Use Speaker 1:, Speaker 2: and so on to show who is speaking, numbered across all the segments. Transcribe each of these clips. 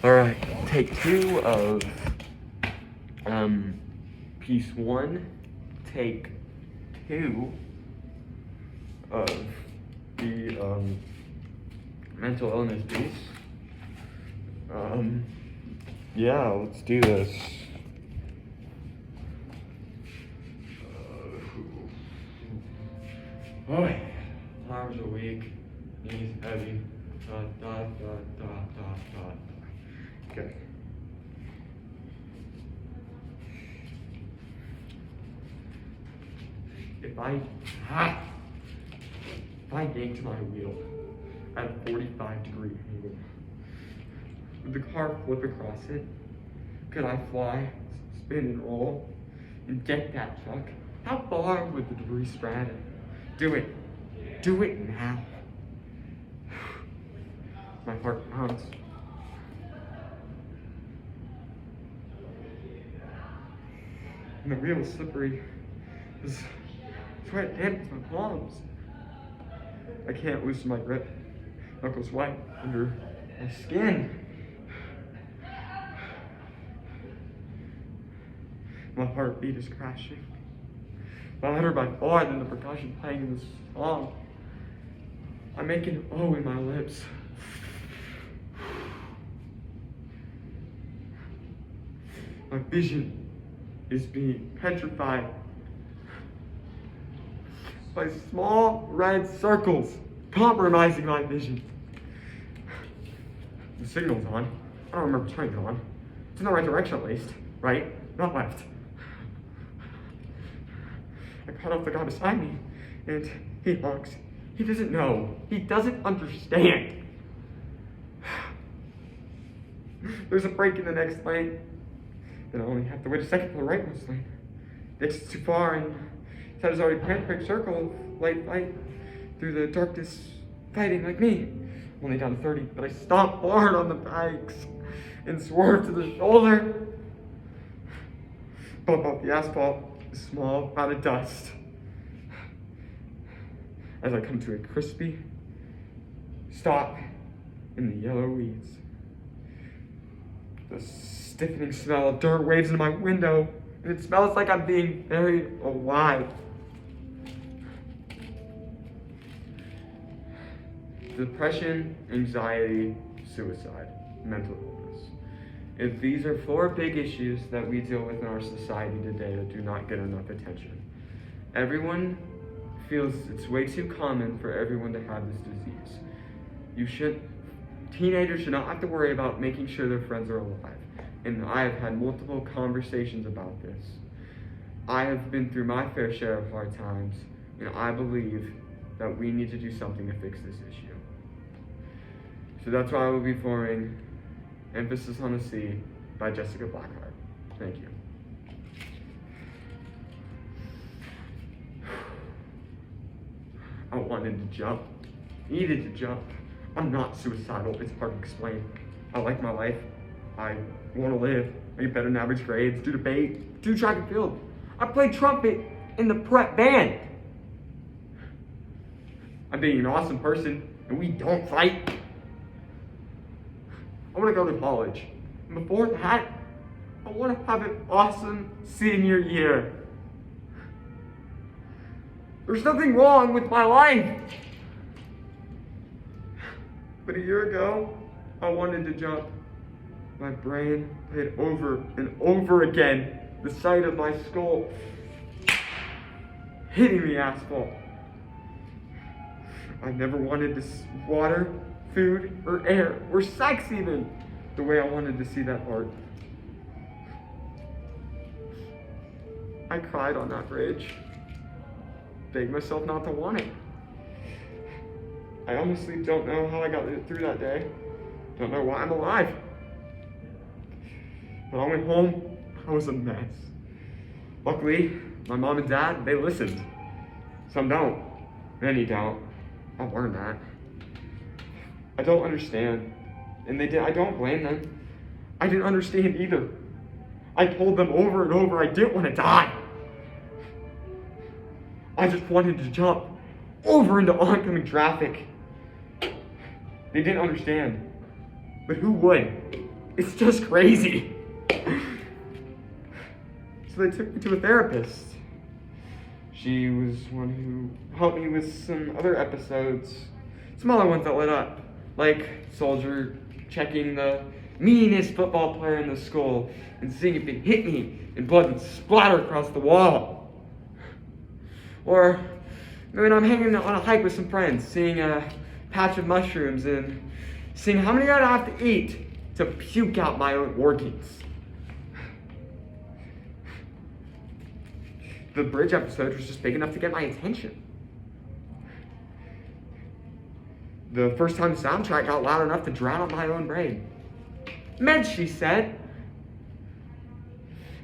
Speaker 1: Alright, take 2 of piece 1, take 2 of the mental illness piece. Yeah, let's do this. Boy, arms are weak, knees heavy. Okay. If I yanked my wheel at a 45-degree angle, would the car flip across it? Could I fly, spin and roll, and get that truck? How far would the debris spread? Do it. Do it now. My heart pounds. And the wheel is slippery. This sweat dampens my palms. I can't loosen my grip. Knuckles white under my skin. My heartbeat is crashing. Louder by far than the percussion playing in this song. I'm making an O in my lips. My vision is being petrified by small red circles compromising my vision. The signal's on. I don't remember turning it on. It's in the right direction at least. Right? Not left. I cut off the guy beside me, and he honks. He doesn't know. He doesn't understand. There's a break in the next lane. Then I only have to wait a second for the rightmost lane. The exit's too far, and his head is already planned a perfect circle of light fight through the darkness, fighting like me. I'm only down to 30, but I stomp hard on the bikes and swerve to the shoulder. Bump off the asphalt, a small cloud of dust. As I come to a crispy stop in the yellow weeds. The stiffening smell of dirt waves into my window, and it smells like I'm being buried alive. Depression, anxiety, suicide, mental illness. If these are 4 big issues that we deal with in our society today that do not get enough attention. Everyone feels it's way too common for everyone to have this disease. Teenagers should not have to worry about making sure their friends are alive. And I have had multiple conversations about this. I have been through my fair share of hard times, and I believe that we need to do something to fix this issue. So that's why I will be forming Emphasis on the Sea by Jessica Blackheart. Thank you. I wanted to jump, needed to jump. I'm not suicidal, it's hard to explain. I like my life. I want to live, make better than average grades, do debate, do track and field. I play trumpet in the prep band. I'm being an awesome person, and we don't fight. I want to go to college. And before that, I want to have an awesome senior year. There's nothing wrong with my life. But a year ago, I wanted to jump. My brain played over and over again the sight of my skull hitting the asphalt. I never wanted this water, food, or air, or sex even, the way I wanted to see that art. I cried on that bridge, begged myself not to want it. I honestly don't know how I got through that day. Don't know why I'm alive. When I went home, I was a mess. Luckily, my mom and dad, they listened. Some don't. Many don't. I've learned that. I don't understand. And they did. I don't blame them. I didn't understand either. I told them over and over I didn't want to die. I just wanted to jump over into oncoming traffic. They didn't understand. But who would? It's just crazy. So they took me to a therapist. She was one who helped me with some other episodes, smaller ones that lit up, like Soldier checking the meanest football player in the school and seeing if it hit me and blood would splatter across the wall. Or when I'm hanging on a hike with some friends, seeing a patch of mushrooms and seeing how many I'd have to eat to puke out my own organs. The bridge episode was just big enough to get my attention. The first time the soundtrack got loud enough to drown out my own brain. Meds, she said.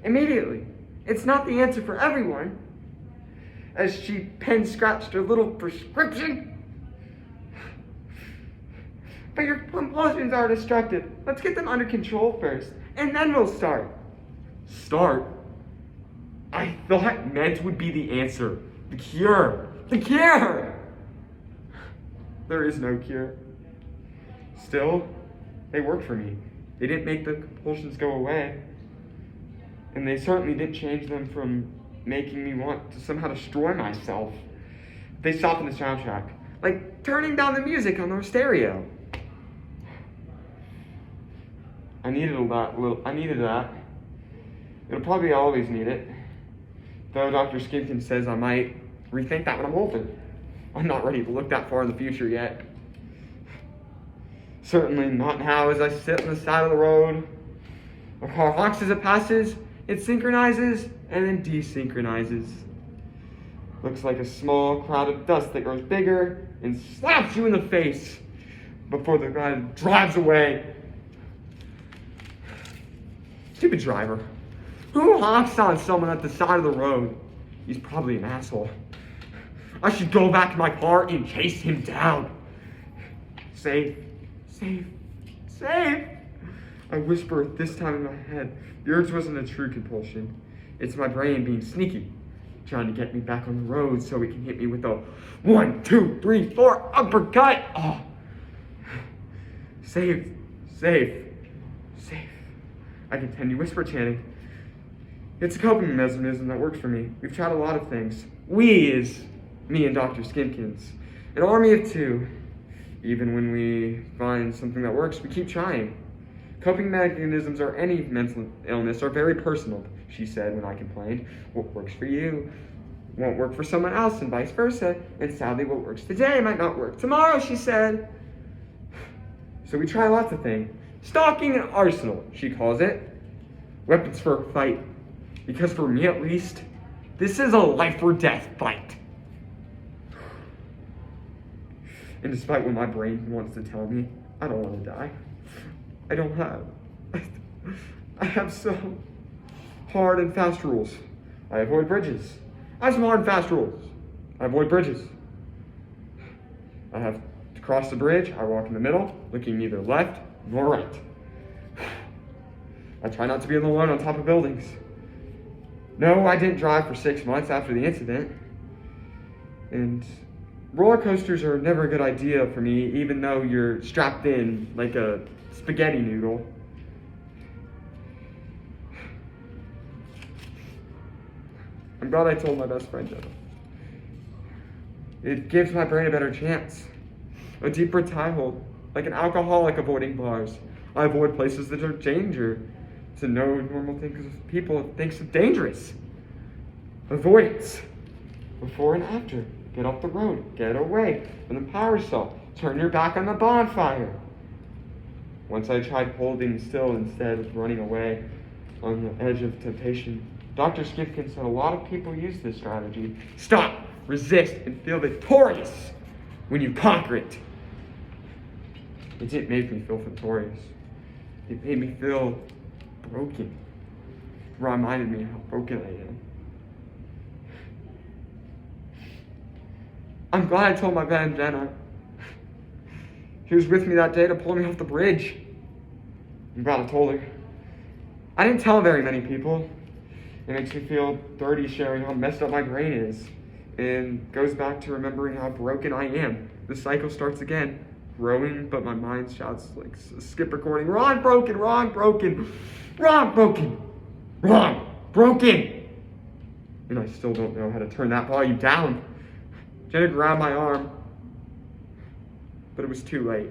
Speaker 1: Immediately. It's not the answer for everyone. As she pen-scratched her little prescription. But your compulsions are destructive. Let's get them under control first, and then we'll start. Start? I thought meds would be the answer. The cure. The cure! There is no cure. Still, they work for me. They didn't make the compulsions go away. And they certainly didn't change them from making me want to somehow destroy myself. They softened the soundtrack, like turning down the music on our stereo. I needed that. It'll probably always need it. Though Dr. Skipkins says I might rethink that when I'm older. I'm not ready to look that far in the future yet. Certainly not now as I sit on the side of the road. A car honks as it passes, it synchronizes and then desynchronizes. Looks like a small cloud of dust that grows bigger and slaps you in the face before the guy drives away. Stupid driver. Who honks on someone at the side of the road? He's probably an asshole. I should go back to my car and chase him down. Safe, safe, safe. I whisper it this time in my head. The urge wasn't a true compulsion. It's my brain being sneaky, trying to get me back on the road so it can hit me with a 1, 2, 3, 4 uppercut. Oh. Safe, safe, safe. I continue whisper chanting. It's a coping mechanism that works for me. We've tried a lot of things. We is me and Dr. Skipkins. An army of two. Even when we find something that works, we keep trying. Coping mechanisms or any mental illness are very personal, she said when I complained. What works for you won't work for someone else and vice versa. And sadly, what works today might not work tomorrow, she said. So we try lots of things. Stalking an arsenal, she calls it. Weapons for a fight. Because for me at least, this is a life or death fight. And despite what my brain wants to tell me, I don't want to die. I have some hard and fast rules. I avoid bridges. I have some hard and fast rules. I avoid bridges. I have to cross the bridge. I walk in the middle, looking neither left nor right. I try not to be alone on top of buildings. No, I didn't drive for 6 months after the incident. And roller coasters are never a good idea for me, even though you're strapped in like a spaghetti noodle. I'm glad I told my best friend Jenna. It gives my brain a better chance. A deeper tie hold, like an alcoholic avoiding bars. I avoid places that are danger. To know normal things people thinks of dangerous. Avoidance. Before and after. Get off the road. Get away from the power saw. Turn your back on the bonfire. Once I tried holding still instead of running away on the edge of temptation. Dr. Skipkins said a lot of people use this strategy. Stop, resist, and feel victorious when you conquer it. It didn't make me feel victorious. It made me feel broken. It reminded me how broken I am. I'm glad I told my friend Jenna. She was with me that day to pull me off the bridge. I'm glad I told her. I didn't tell very many people. It makes me feel dirty sharing how messed up my brain is. And goes back to remembering how broken I am. The cycle starts again. growing, but my mind shouts like skip recording. Wrong, broken, wrong, broken, wrong, broken, wrong, broken. And I still don't know how to turn that volume down. Jenna grabbed my arm, but it was too late.